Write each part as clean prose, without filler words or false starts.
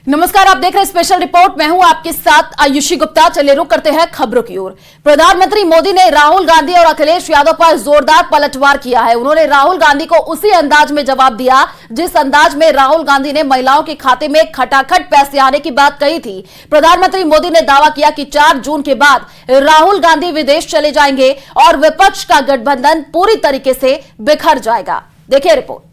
नमस्कार, आप देख रहे हैं स्पेशल रिपोर्ट। मैं हूं आपके साथ आयुषी गुप्ता। चलिए रुक करते हैं खबरों की ओर। प्रधानमंत्री मोदी ने राहुल गांधी और अखिलेश यादव पर जोरदार पलटवार किया है। उन्होंने राहुल गांधी को उसी अंदाज में जवाब दिया जिस अंदाज में राहुल गांधी ने महिलाओं के खाते में खटाखट पैसे आने की बात कही थी। प्रधानमंत्री मोदी ने दावा किया कि 4 जून के बाद राहुल गांधी विदेश चले जाएंगे और विपक्ष का गठबंधन पूरी तरीके से बिखर जाएगा। देखिए रिपोर्ट।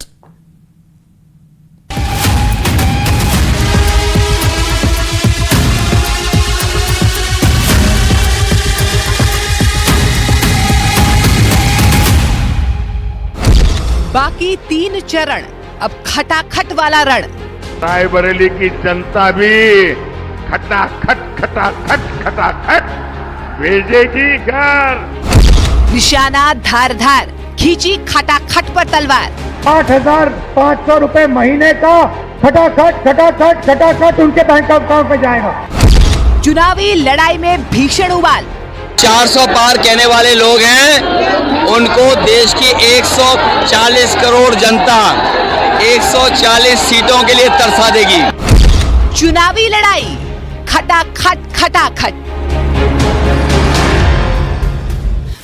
बाकी 3 चरण, अब खटाखट वाला रण। रायबरेली की जनता भी खटाखट खटाखट खटाखट भेजेगी घर। निशाना धार धार, खींची खटाखट पर तलवार। 8,500 रुपए महीने का खटाखट खटाखट खटाखट उनके बैंक अकाउंट में जाएगा। चुनावी लड़ाई में भीषण उबाल। 400 पार कहने वाले लोग हैं, उनको देश की 140 करोड़ जनता 140 सीटों के लिए तरसा देगी। चुनावी लड़ाई खटाखट खटाखट।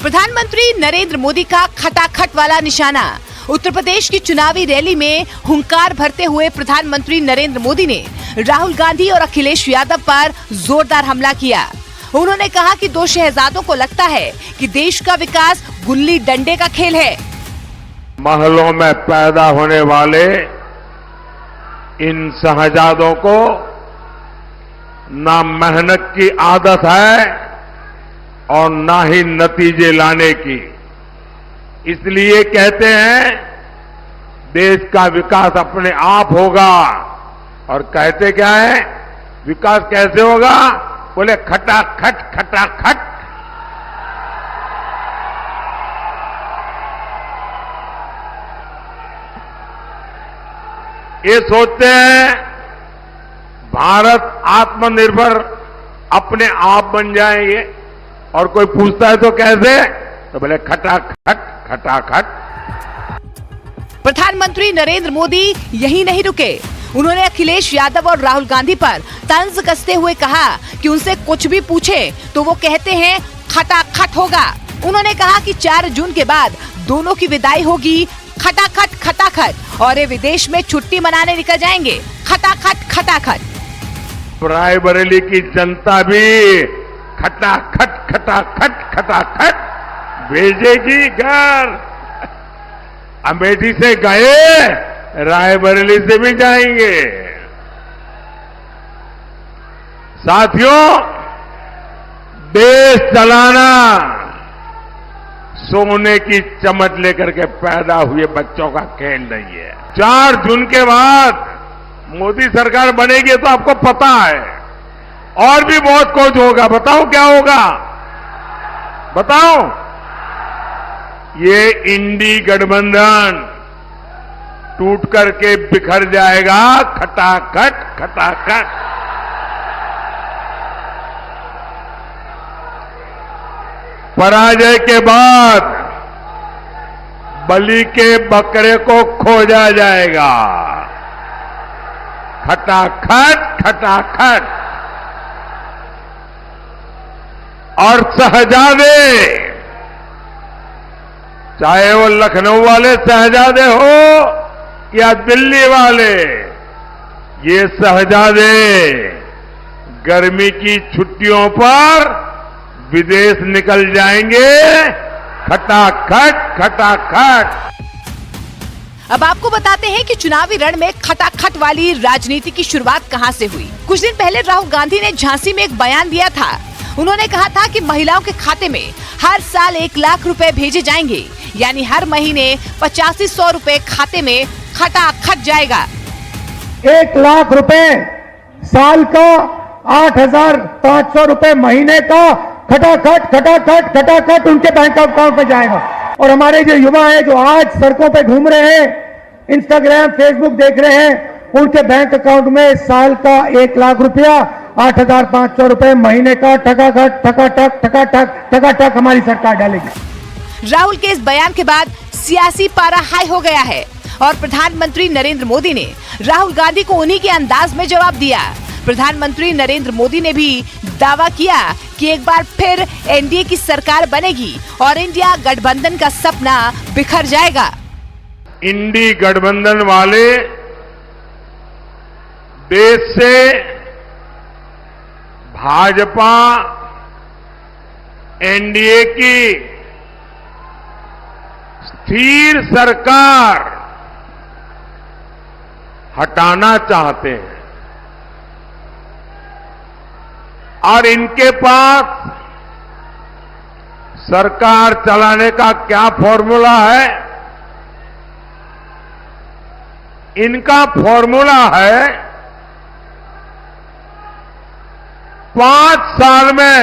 प्रधानमंत्री नरेंद्र मोदी का खटाखट वाला निशाना। उत्तर प्रदेश की चुनावी रैली में हुंकार भरते हुए प्रधानमंत्री नरेंद्र मोदी ने राहुल गांधी और अखिलेश यादव पर जोरदार हमला किया। उन्होंने कहा कि 2 शहजादों को लगता है कि देश का विकास गुल्ली डंडे का खेल है। महलों में पैदा होने वाले इन शहजादों को ना मेहनत की आदत है और ना ही नतीजे लाने की। इसलिए कहते हैं देश का विकास अपने आप होगा। और कहते क्या है, विकास कैसे होगा? बोले खटाखट खटाखट। ये सोचते हैं भारत आत्मनिर्भर अपने आप बन जाएंगे, और कोई पूछता है तो कैसे, तो बोले खटाखट खटाखट। प्रधानमंत्री नरेंद्र मोदी यही नहीं रुके। उन्होंने अखिलेश यादव और राहुल गांधी पर तंज कसते हुए कहा कि उनसे कुछ भी पूछे तो वो कहते हैं खटाखट होगा। उन्होंने कहा कि 4 जून के बाद दोनों की विदाई होगी खटाखट खटाखट, और ये विदेश में छुट्टी मनाने निकल जाएंगे खटाखट खटाखट। रायबरेली की जनता भी खटाखट खटाखट खटाखट भेजेगी घर। अमेठी से गए, रायबरेली से भी जाएंगे। साथियों, देश चलाना सोने की चमच लेकर के पैदा हुए बच्चों का खेल नहीं है। 4 जून के बाद मोदी सरकार बनेगी तो आपको पता है और भी बहुत कुछ होगा। बताओ क्या होगा? बताओ। ये इंडी गठबंधन टूट करके बिखर जाएगा खटाखट खटाखट। पराजय के बाद बलि के बकरे को खोजा जाएगा खटाखट खटाखट। और शहजादे, चाहे वो लखनऊ वाले शहजादे हो या दिल्ली वाले, ये शहजादे गर्मी की छुट्टियों पर विदेश निकल जाएंगे खटाखट खटाखट। अब आपको बताते हैं कि चुनावी रण में खटाखट वाली राजनीति की शुरुआत कहां से हुई। कुछ दिन पहले राहुल गांधी ने झांसी में एक बयान दिया था। उन्होंने कहा था कि महिलाओं के खाते में हर साल 1 लाख रुपए भेजे जाएंगे, यानी हर महीने 8500 रुपए खाते में खटाखट जाएगा। 1 लाख रुपए साल का, 8,500 रुपए महीने का खटाखट खटाखट खटाखट उनके बैंक अकाउंट में जाएगा। और हमारे जो युवा हैं जो आज सड़कों पे घूम रहे हैं, इंस्टाग्राम फेसबुक देख रहे हैं, उनके बैंक अकाउंट में साल का 1 लाख रुपया, 8,500 रुपए महीने का ठकाठक ठकाठक ठकाठक ठकाठक हमारी सरकार डालेगी। राहुल के इस बयान के बाद सियासी पारा हाई हो गया है। और प्रधानमंत्री नरेंद्र मोदी ने राहुल गांधी को उन्हीं के अंदाज में जवाब दिया। प्रधानमंत्री नरेंद्र मोदी ने भी दावा किया कि एक बार फिर एनडीए की सरकार बनेगी और इंडिया गठबंधन का सपना बिखर जाएगा। इंडी गठबंधन वाले देश से भाजपा एनडीए की स्थिर सरकार हटाना चाहते हैं और इनके पास सरकार चलाने का क्या फॉर्मूला है? इनका फॉर्मूला है 5 साल में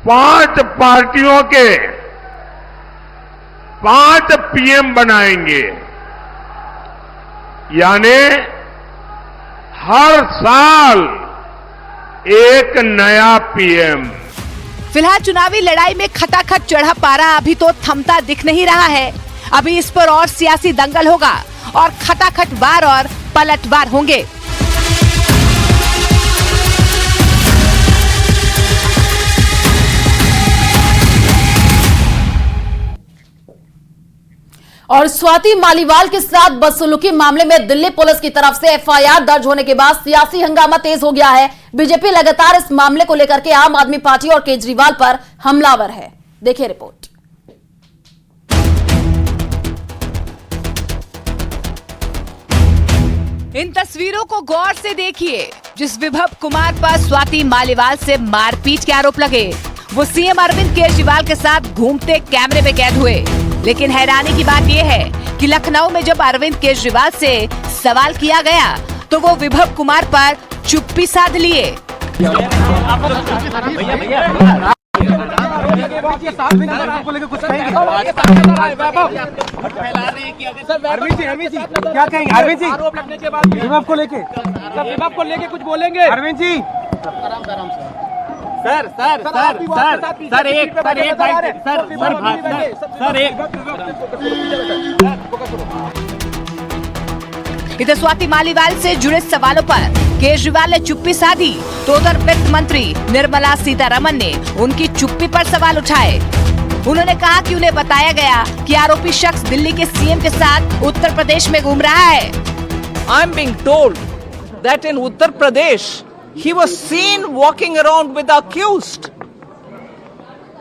5 पार्टियों के 5 पीएम बनाएंगे, यानी हर साल एक नया पीएम। फिलहाल चुनावी लड़ाई में खटाखट चढ़ा पारा अभी तो थमता दिख नहीं रहा है। अभी इस पर और सियासी दंगल होगा और खटाखट वार और पलटवार होंगे। और स्वाति मालीवाल के साथ बदसलूकी मामले में दिल्ली पुलिस की तरफ से एफआईआर दर्ज होने के बाद सियासी हंगामा तेज हो गया है। बीजेपी लगातार इस मामले को लेकर के आम आदमी पार्टी और केजरीवाल पर हमलावर है। देखिए रिपोर्ट। इन तस्वीरों को गौर से देखिए, जिस विभव कुमार पर स्वाति मालीवाल से मारपीट के आरोप लगे, वो सीएम अरविंद केजरीवाल के साथ घूमते कैमरे में कैद हुए। लेकिन हैरानी की बात यह है कि लखनऊ में जब अरविंद केजरीवाल से सवाल किया गया तो वो विभव कुमार पर चुप्पी साध लिए। अरविंद जी क्या कहेंगे? अरविंद जी विभव को लेके कुछ बोलेंगे? अरविंद जी सर इधर स्वाति मालीवाल से जुड़े सवालों पर केजरीवाल ने चुप्पी साधी तो उधर वित्त मंत्री निर्मला सीतारमण ने उनकी चुप्पी पर सवाल उठाए। उन्होंने कहा कि उन्हें बताया गया कि आरोपी शख्स दिल्ली के सीएम के साथ उत्तर प्रदेश में घूम रहा है। I am being told that in Uttar Pradesh he was seen walking around with the accused.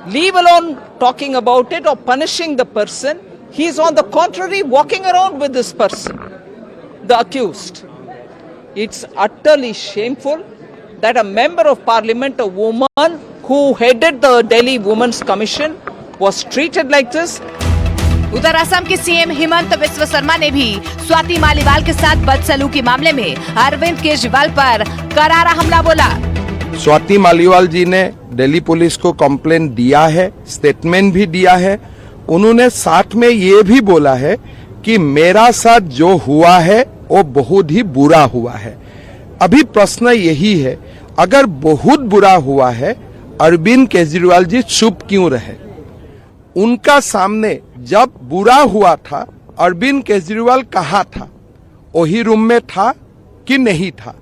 Leave alone talking about it or punishing the person, he is on the contrary walking around with this person, the accused. It's utterly shameful that a member of parliament, a woman who headed the Delhi Women's Commission, was treated like this. उधर असम के CM Himanta Biswa Sharma ने भी स्वाति मालीवाल के साथ बदसलूकी मामले में अरविंद केजरीवाल पर करारा हमला बोला। स्वाति मालीवाल जी ने दिल्ली पुलिस को कंप्लेंट दिया है, स्टेटमेंट भी दिया है। उन्होंने साथ में ये भी बोला है कि मेरा साथ जो हुआ है वो बहुत ही बुरा हुआ है। अभी प्रश्न यही है, अगर बहुत बुरा हुआ है, अरविंद केजरीवाल जी चुप क्यों रहे? उनका सामने जब बुरा हुआ था, अरविंद केजरीवाल कहाँ था? वही रूम में था कि नहीं था?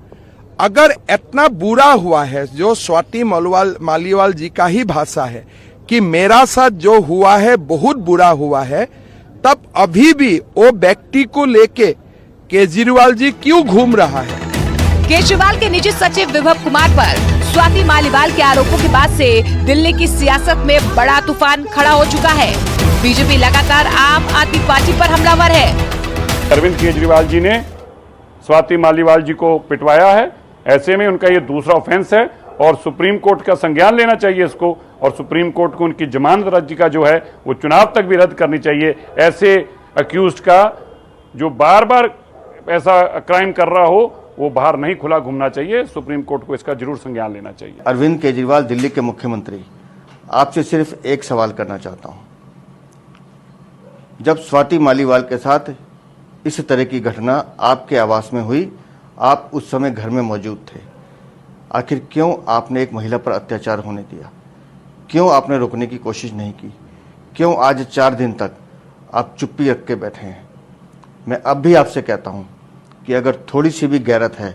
अगर इतना बुरा हुआ है, जो स्वाति मालीवाल जी का ही भाषा है कि मेरा साथ जो हुआ है बहुत बुरा हुआ है, तब अभी भी वो व्यक्ति को लेके केजरीवाल जी क्यों घूम रहा है? केजरीवाल के निजी सचिव विभव कुमार पर स्वाति मालीवाल के आरोपों के बाद से दिल्ली की सियासत में बड़ा तूफान खड़ा हो चुका है। बीजेपी लगातार आम आदमी पार्टी पर हमलावर है। अरविंद केजरीवाल जी ने स्वाति मालीवाल जी को पिटवाया है, ऐसे में उनका ये दूसरा ऑफेंस है और सुप्रीम कोर्ट का संज्ञान लेना चाहिए इसको, और सुप्रीम कोर्ट को उनकी जमानत अर्जी का जो है वो चुनाव तक भी रद्द करनी चाहिए। ऐसे अक्यूज्ड का जो बार बार ऐसा क्राइम कर रहा हो वो बाहर नहीं खुला घूमना चाहिए। सुप्रीम कोर्ट को इसका जरूर संज्ञान लेना चाहिए। अरविंद केजरीवाल दिल्ली के मुख्यमंत्री, आपसे सिर्फ एक सवाल करना चाहता हूं। जब स्वाति मालीवाल के साथ इस तरह की घटना आपके आवास में हुई, आप उस समय घर में मौजूद थे। आखिर क्यों आपने एक महिला पर अत्याचार होने दिया? क्यों आपने रोकने की कोशिश नहीं की? क्यों आज 4 दिन तक आप चुप्पी रख के बैठे हैं। मैं अब भी आपसे कहता हूं कि अगर थोड़ी सी भी गैरत है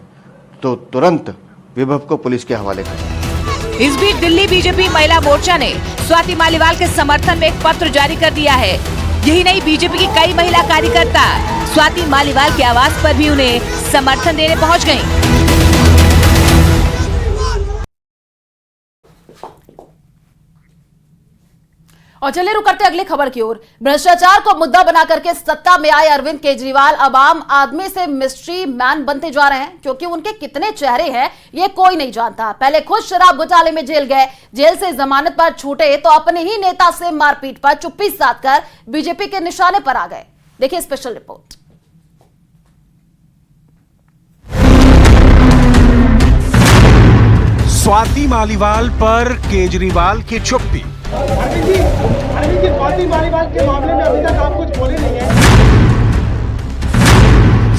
तो तुरंत विभव को पुलिस के हवाले करें। इस बीच दिल्ली बीजेपी महिला मोर्चा ने स्वाति मालीवाल के समर्थन में एक पत्र जारी कर दिया है। यही नहीं, बीजेपी की कई महिला कार्यकर्ता स्वाति मालीवाल के आवास पर भी उन्हें समर्थन देने पहुंच गयी। और चलिए रुक करते अगली खबर की ओर। भ्रष्टाचार को मुद्दा बना करके सत्ता में आए अरविंद केजरीवाल अब आम आदमी से मिस्ट्री मैन बनते जा रहे हैं, क्योंकि उनके कितने चेहरे हैं ये कोई नहीं जानता। पहले खुद शराब घोटाले में जेल गए, जेल से जमानत पर छूटे तो अपने ही नेता से मारपीट पर चुप्पी साधकर बीजेपी के निशाने पर आ गए। देखिए स्पेशल रिपोर्ट। स्वाति मालीवाल पर केजरीवाल की चुप्पी। अरविंद जी स्वाति मालीवाल के मामले में अभी तक आप कुछ बोले नहीं है।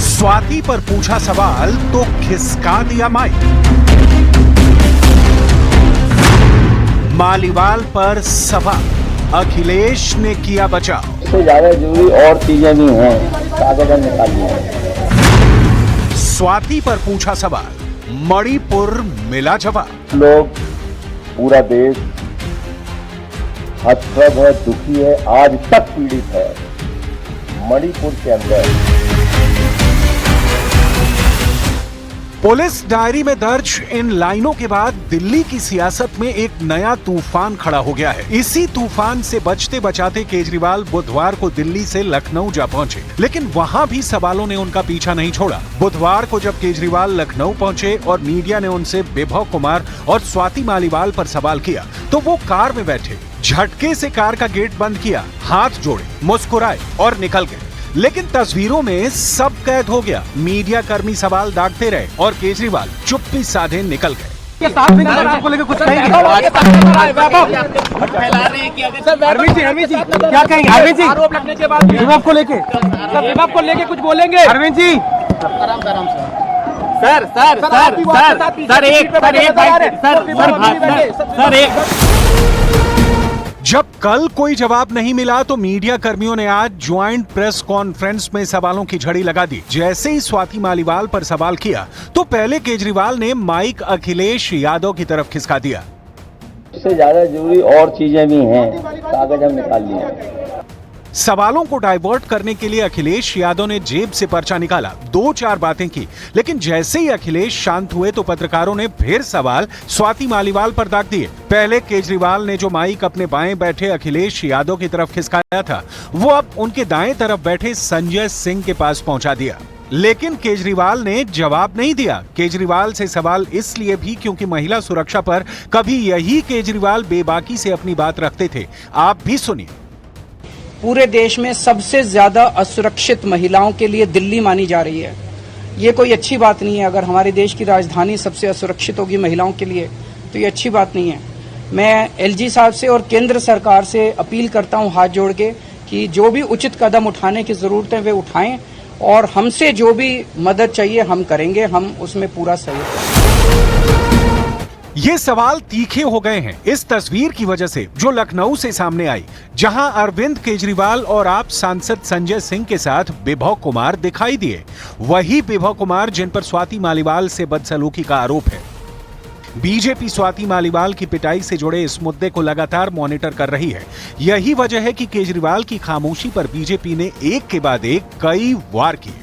स्वाति पर पूछा सवाल तो खिसका दिया माइक। मालीवाल पर सवाल, अखिलेश ने किया बचाव। इससे ज्यादा जरूरी और चीजें भी हैं, कागज निकालिए। स्वाति पर पूछा सवाल, मणिपुर मिला जवाब। लोग, पूरा देश हतप्रभ है, दुखी है, आज तक पीड़ित है। मणिपुर के अंदर पुलिस डायरी में दर्ज इन लाइनों के बाद दिल्ली की सियासत में एक नया तूफान खड़ा हो गया है। इसी तूफान से बचते बचाते केजरीवाल बुधवार को दिल्ली से लखनऊ जा पहुंचे, लेकिन वहां भी सवालों ने उनका पीछा नहीं छोड़ा। बुधवार को जब केजरीवाल लखनऊ पहुंचे और मीडिया ने उनसे विभव कुमार और स्वाति मालीवाल पर सवाल किया, तो वो कार में बैठे झटके से कार का गेट बंद किया, हाथ जोड़े, मुस्कुराए और निकल गए। लेकिन तस्वीरों में सब कैद हो गया। मीडिया कर्मी सवाल दागते रहे और केजरीवाल चुप्पी साधे निकल गए। आपको लेकर कुछ कहेंगे? अरविंद जी क्या कहेंगे? अरविंद जी आरोप लगने के बाद विभव को लेके कुछ बोलेंगे? अरविंद जी जब कल कोई जवाब नहीं मिला तो मीडिया कर्मियों ने आज ज्वाइंट प्रेस कॉन्फ्रेंस में सवालों की झड़ी लगा दी। जैसे ही स्वाति मालीवाल पर सवाल किया तो पहले केजरीवाल ने माइक अखिलेश यादव की तरफ खिसका दिया। इससे ज्यादा जरूरी और चीजें भी हैं, कागज हम निकाल लिए। सवालों को डाइवर्ट करने के लिए अखिलेश यादव ने जेब से पर्चा निकाला, 2-4 बातें की, लेकिन जैसे ही अखिलेश शांत हुए तो पत्रकारों ने फिर सवाल स्वाति मालीवाल पर दाग दिए। पहले केजरीवाल ने जो माइक अपने बाएं बैठे अखिलेश यादव की तरफ खिसकाया था, वो अब उनके दाएं तरफ बैठे संजय सिंह के पास पहुंचा दिया। लेकिन केजरीवाल ने जवाब नहीं दिया। केजरीवाल से सवाल इसलिए भी क्योंकि महिला सुरक्षा पर कभी यही केजरीवाल बेबाकी से अपनी बात रखते थे। आप भी सुनिए। पूरे देश में सबसे ज्यादा असुरक्षित महिलाओं के लिए दिल्ली मानी जा रही है। ये कोई अच्छी बात नहीं है। अगर हमारे देश की राजधानी सबसे असुरक्षित होगी महिलाओं के लिए तो ये अच्छी बात नहीं है। मैं एलजी साहब से और केंद्र सरकार से अपील करता हूं हाथ जोड़ के कि जो भी उचित कदम उठाने की जरूरत है वे उठाएं और हमसे जो भी मदद चाहिए हम करेंगे, हम उसमें पूरा सहयोग करेंगे। ये सवाल तीखे हो गए हैं इस तस्वीर की वजह से जो लखनऊ से सामने आई, जहां अरविंद केजरीवाल और आप सांसद संजय सिंह के साथ विभव कुमार दिखाई दिए। वही विभव कुमार जिन पर स्वाति मालीवाल से बदसलूकी का आरोप है। बीजेपी स्वाति मालीवाल की पिटाई से जुड़े इस मुद्दे को लगातार मॉनिटर कर रही है। यही वजह है कि केजरीवाल की खामोशी पर बीजेपी ने एक के बाद एक कई वार किए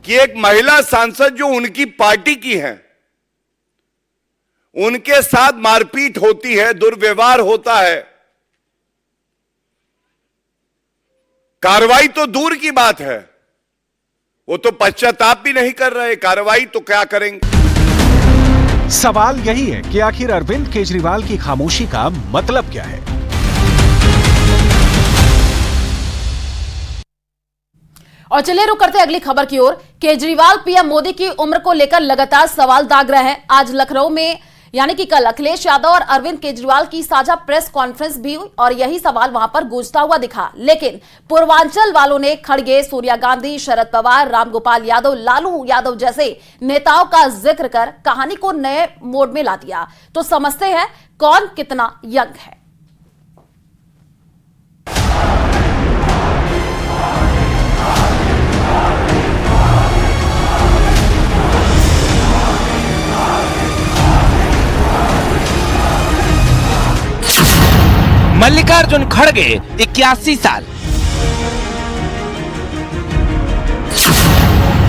कि एक महिला सांसद जो उनकी पार्टी की है, उनके साथ मारपीट होती है, दुर्व्यवहार होता है। कार्रवाई तो दूर की बात है, वो तो पश्चाताप भी नहीं कर रहे, कार्रवाई तो क्या करेंगे। सवाल यही है कि आखिर अरविंद केजरीवाल की खामोशी का मतलब क्या है। और चलिए रुक करते अगली खबर की ओर। केजरीवाल पीएम मोदी की उम्र को लेकर लगातार सवाल दाग रहे हैं। आज लखनऊ में यानी कि कल अखिलेश यादव और अरविंद केजरीवाल की साझा प्रेस कॉन्फ्रेंस भी हुई और यही सवाल वहां पर गूंजता हुआ दिखा। लेकिन पूर्वांचल वालों ने खड़गे, सोनिया गांधी, शरद पवार, रामगोपाल यादव, लालू यादव जैसे नेताओं का जिक्र कर कहानी को नए मोड में ला दिया। तो समझते हैं कौन कितना यंग है। अर्जुन खड़गे 81 साल,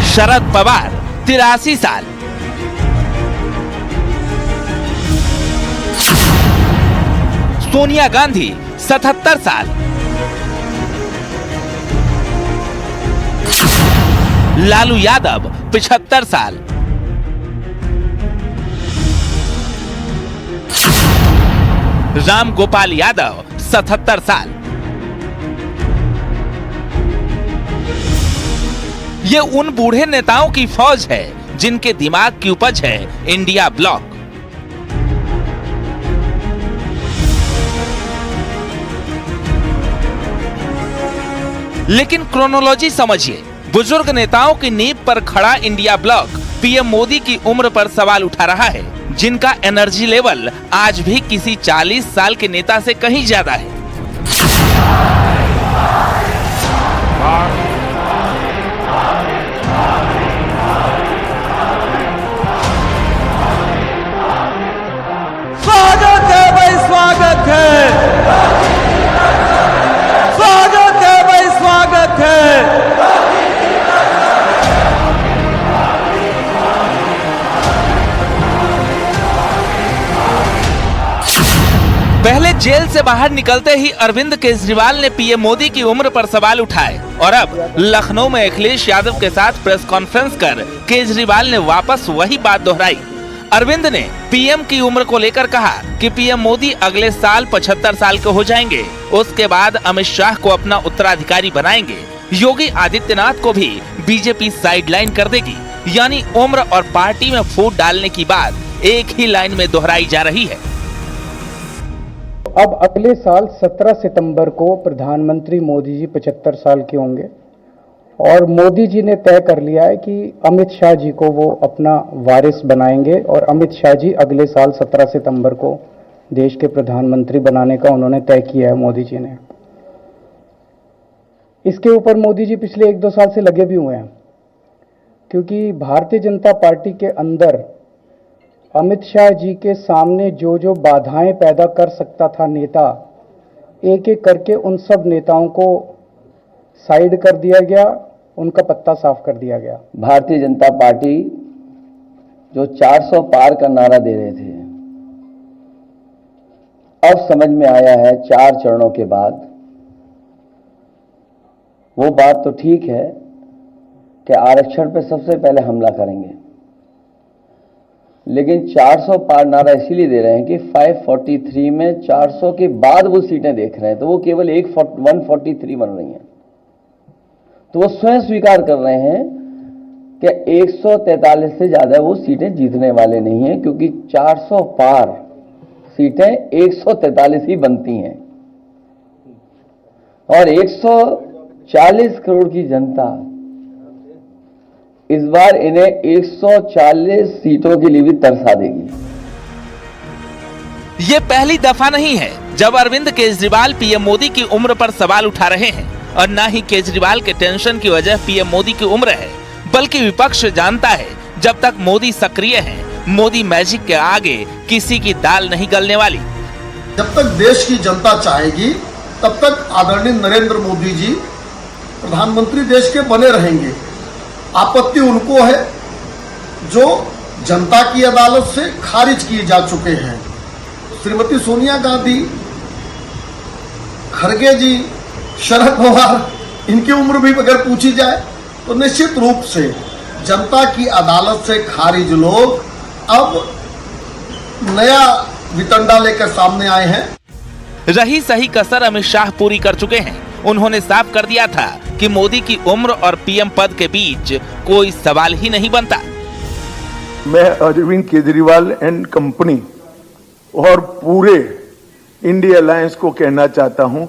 शरद पवार 83 साल, सोनिया गांधी 77 साल, लालू यादव 75 साल, राम गोपाल यादव 77 साल। ये उन बूढ़े नेताओं की फौज है जिनके दिमाग की उपज है इंडिया ब्लॉक। लेकिन क्रोनोलॉजी समझिए, बुजुर्ग नेताओं की नींव पर खड़ा इंडिया ब्लॉक पीएम मोदी की उम्र पर सवाल उठा रहा है, जिनका एनर्जी लेवल आज भी किसी 40 साल के नेता से कहीं ज्यादा है। स्वागत है भाई, स्वागत है, स्वागत है भाई, स्वागत है। पहले जेल से बाहर निकलते ही अरविंद केजरीवाल ने पीएम मोदी की उम्र पर सवाल उठाए और अब लखनऊ में अखिलेश यादव के साथ प्रेस कॉन्फ्रेंस कर केजरीवाल ने वापस वही बात दोहराई। अरविंद ने पीएम की उम्र को लेकर कहा कि पीएम मोदी अगले साल 75 साल के हो जाएंगे, उसके बाद अमित शाह को अपना उत्तराधिकारी बनाएंगे, योगी आदित्यनाथ को भी बीजेपी साइडलाइन कर देगी। यानी उम्र और पार्टी में फूट डालने की बात एक ही लाइन में दोहराई जा रही है। अब अगले साल 17 सितंबर को प्रधानमंत्री मोदी जी 75 साल के होंगे और मोदी जी ने तय कर लिया है कि अमित शाह जी को वो अपना वारिस बनाएंगे और अमित शाह जी अगले साल 17 सितंबर को देश के प्रधानमंत्री बनाने का उन्होंने तय किया है मोदी जी ने। इसके ऊपर मोदी जी पिछले 1-2 साल से लगे भी हुए हैं, क्योंकि भारतीय जनता पार्टी के अंदर अमित शाह जी के सामने जो जो बाधाएं पैदा कर सकता था नेता, एक एक करके उन सब नेताओं को साइड कर दिया गया, उनका पत्ता साफ कर दिया गया। भारतीय जनता पार्टी जो 400 पार का नारा दे रहे थे, अब समझ में आया है 4 चरणों के बाद, वो बात तो ठीक है कि आरक्षण पे सबसे पहले हमला करेंगे, लेकिन 400 पार नारा इसीलिए दे रहे हैं कि 543 में 400 के बाद वो सीटें देख रहे हैं, तो वो केवल 143 बन रही हैं। तो वो स्वयं स्वीकार कर रहे हैं कि 143 से ज्यादा वो सीटें जीतने वाले नहीं हैं, क्योंकि 400 पार सीटें 143 ही बनती हैं और 140 करोड़ की जनता इस बार इन्हें 140 सीटों के लिए भी तरसा देगी। ये पहली दफा नहीं है जब अरविंद केजरीवाल पीएम मोदी की उम्र पर सवाल उठा रहे हैं, और न ही केजरीवाल के टेंशन की वजह पीएम मोदी की उम्र है, बल्कि विपक्ष जानता है जब तक मोदी सक्रिय हैं, मोदी मैजिक के आगे किसी की दाल नहीं गलने वाली। जब तक देश की जनता चाहेगी तब तक आदरणीय नरेंद्र मोदी जी प्रधानमंत्री देश के बने रहेंगे। आपत्ति उनको है जो जनता की अदालत से खारिज किए जा चुके हैं। श्रीमती सोनिया गांधी, खड़गे जी, शरद पवार, इनकी उम्र भी अगर पूछी जाए तो निश्चित रूप से जनता की अदालत से खारिज लोग अब नया वितंडा लेकर सामने आए हैं। रही सही कसर अमित शाह पूरी कर चुके हैं। उन्होंने साफ कर दिया था कि मोदी की उम्र और पीएम पद के बीच कोई सवाल ही नहीं बनता। मैं अरविंद केजरीवाल एंड कंपनी और पूरे इंडिया अलायंस को कहना चाहता हूं,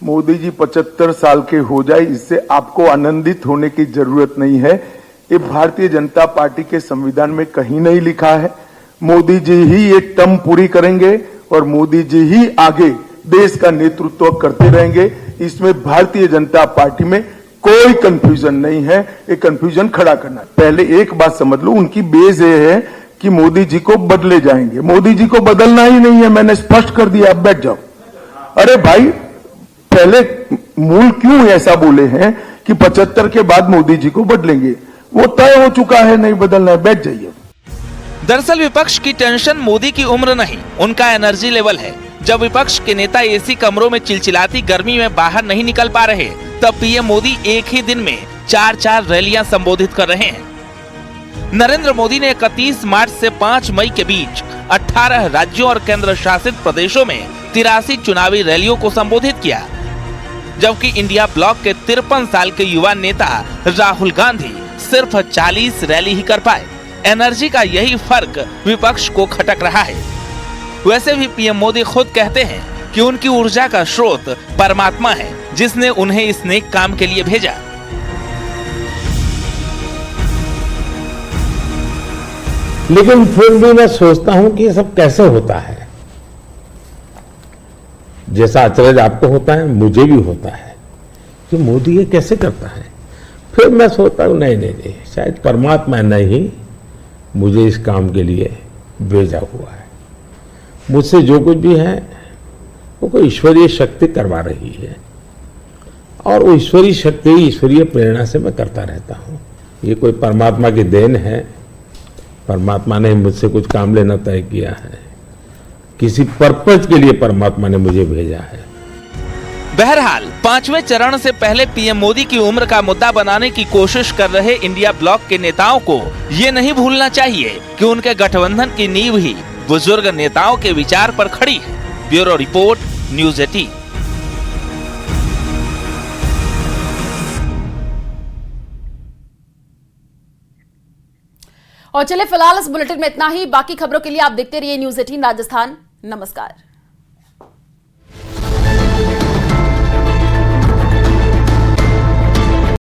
मोदी जी 75 साल के हो जाए, इससे आपको आनंदित होने की जरूरत नहीं है। ये भारतीय जनता पार्टी के संविधान में कहीं नहीं लिखा है। मोदी जी ही ये टर्म पूरी करेंगे और मोदी जी ही आगे देश का नेतृत्व करते रहेंगे। इसमें भारतीय जनता पार्टी में कोई कंफ्यूजन नहीं है। ये कंफ्यूजन खड़ा करना, पहले एक बात समझ लो, उनकी बेस ये है कि मोदी जी को बदले जाएंगे। मोदी जी को बदलना ही नहीं है, मैंने स्पष्ट कर दिया, अब बैठ जाओ। अरे भाई, पहले मूल क्यों ऐसा बोले हैं कि 75 के बाद मोदी जी को बदलेंगे? वो तय हो चुका है, नहीं बदलना है, बैठ जाइए। दरअसल विपक्ष की टेंशन मोदी की उम्र नहीं, उनका एनर्जी लेवल है। जब विपक्ष के नेता एसी कमरों में चिलचिलाती गर्मी में बाहर नहीं निकल पा रहे, तब पीएम मोदी एक ही दिन में 4 रैलियां संबोधित कर रहे हैं। नरेंद्र मोदी ने 31 मार्च से 5 मई के बीच 18 राज्यों और केंद्र शासित प्रदेशों में 83 चुनावी रैलियों को संबोधित किया, जबकि इंडिया ब्लॉक के 53 साल के युवा नेता राहुल गांधी सिर्फ 40 रैली ही कर पाए। एनर्जी का यही फर्क विपक्ष को खटक रहा है। वैसे भी पीएम मोदी खुद कहते हैं कि उनकी ऊर्जा का स्रोत परमात्मा है, जिसने उन्हें इस नेक काम के लिए भेजा। लेकिन फिर भी मैं सोचता हूं कि ये सब कैसे होता है। जैसा अचरज आपको होता है, मुझे भी होता है कि मोदी ये कैसे करता है। फिर मैं सोचता हूं नहीं, शायद परमात्मा ने ही मुझे इस काम के लिए भेजा हुआ है। मुझसे जो कुछ भी है वो कोई ईश्वरीय शक्ति करवा रही है, और वो ईश्वरीय शक्ति, ईश्वरीय प्रेरणा से मैं करता रहता हूं। ये कोई परमात्मा की देन है। परमात्मा ने मुझसे कुछ काम लेना तय किया है, किसी पर्पज के लिए परमात्मा ने मुझे भेजा है। बहरहाल 5वें चरण से पहले पीएम मोदी की उम्र का मुद्दा बनाने की कोशिश कर रहे इंडिया ब्लॉक के नेताओं को ये नहीं भूलना चाहिए कि उनके गठबंधन की नींव ही बुजुर्ग नेताओं के विचार पर खड़ी है। Bureau report, news 18। और चलिए फिलहाल इस बुलेटिन में इतना ही। बाकी खबरों के लिए आप देखते रहिए न्यूज़ 18 राजस्थान। नमस्कार।